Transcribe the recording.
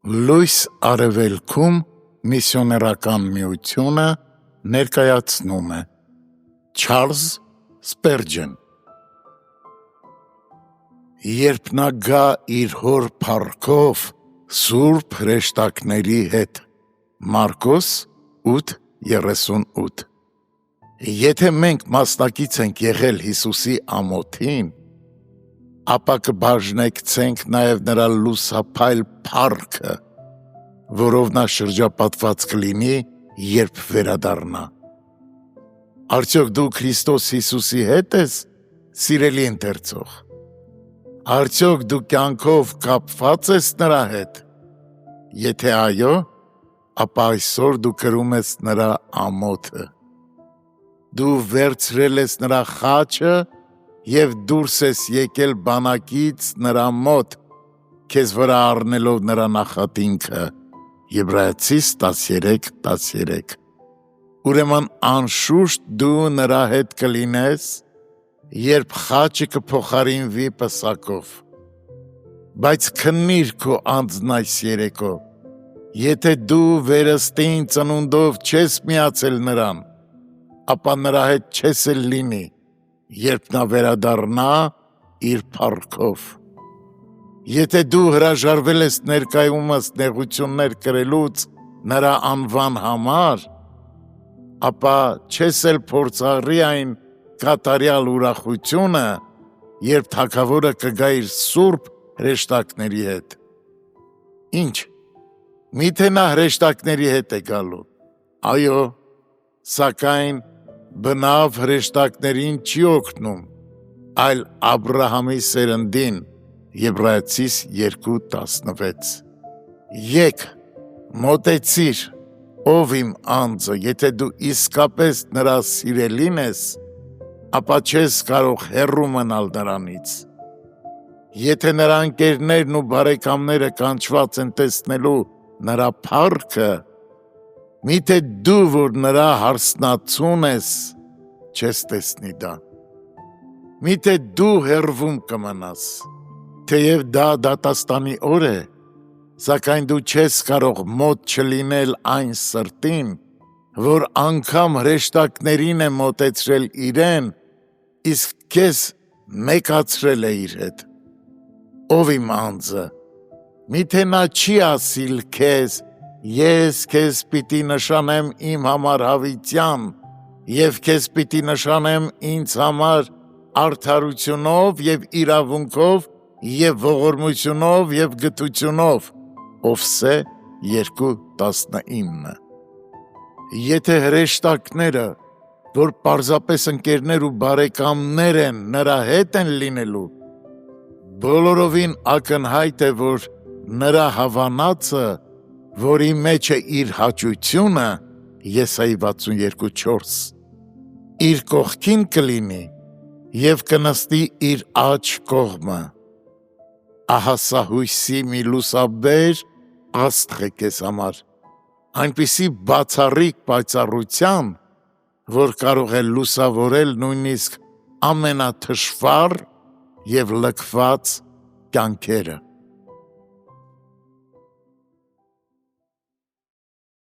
Լույս արևելքում միսիոներական միությունը ներկայացնում է Չարլզ Սպերջեն։ Երբ նա գա իր հոր փառքով սուրբ հրեշտակների հետ, Մարկոս 8:38։ Եթե մենք մասնակից ենք եղել Հիսուսի ամոթին, ապա կբաժնեկցենք նաև նրա լուսափայլ փառքը, որով նա շրջապատված կլինի, երբ վերադառնա։ Արդյոք դու Քրիստոս Հիսուսի հետ ես, սիրելի ընթերցող։ Արդյոք դու կյանքով կապված ես նրա հետ։ Եթե այո, ապա այսօր դու կրում ես նրա ամոթը։ Դու վերցրել ես նրա խաչը և դուրս ես եկել բանակից նրա մոտ, քեզ վրա առնելով նրա նախատինքը, Եբրայեցիս 13:13։ Ուրեմն անշուշտ դու նրա հետ կլինես, երբ խաչը կփոխարինվի պսակով։ Բայց քննիր քո անձն այս երեկո, եթե դու վերստին ծնունդով չես միացել նրան, ապա նրա հետ չես էլ լինի, երբ նա վերադառնա իր փառքով։ Եթե դու հրաժարվել ես ներկայումս նեղություններ կրելուց նրա անվան համար, ապա չես էլ փորձառի այն կատարյալ ուրախությունը, երբ թագավորը կգա իր սուրբ հրեշտակների հետ։ Ինչ, միթե նա հրեշտակների հետ է գալու։ Այո, սակայն բնավ հրեշտակներին չի օգնում, այլ Աբրահամի սերնդին, Եբրայեցիս 2:16։ Եկ, մոտեցիր, ով իմ անձը, եթե դու իսկապես նրա սիրելին ես, ապա չես կարող հեռու մնալ նրանից։ Եթե նրա ընկերներն ու բարեկամները կանչված են տեսնելու նրա փառքը, միթե դու, որ նրա հարսնացուն ես, չես տեսնի դա։ Միթե դու հեռվում կմնաս, թեև դա դատաստանի օր է, սակայն դու չես կարող մոտ չլինել այն սրտին, որ անգամ հրեշտակներին է մոտեցրել իրեն, իսկ քեզ մեկացրել է իր հետ։ Ով իմ անձը, միթե նա չի ասիլ քեզ, ես քեզ պիտի նշանեմ իմ համար հավիտյան, և քեզ պիտի նշանեմ ինձ համար արդարությունով և իրավունքով և ողորմությունով և գթությունով, Ովսե 2:19։ Եթե հրեշտակները, որ պարզապես ընկերներ ու բարեկամներ են, նրա հետ են լինելու, բոլորովին ակնհայտ է, որ նրա հավանածը, որի մեջ է իր հաճությունը, Եսայի 62:4, իր կողքին կլինի և կնստի իր աջ կողմը։ Ահա սա հույսի մի լուսաբեր աստղ է քեզ համար, այնպիսի բացառիկ պայծառության, որ կարող է լուսավորել նույնիսկ ամենաթշվառ և լքված կյանքերը։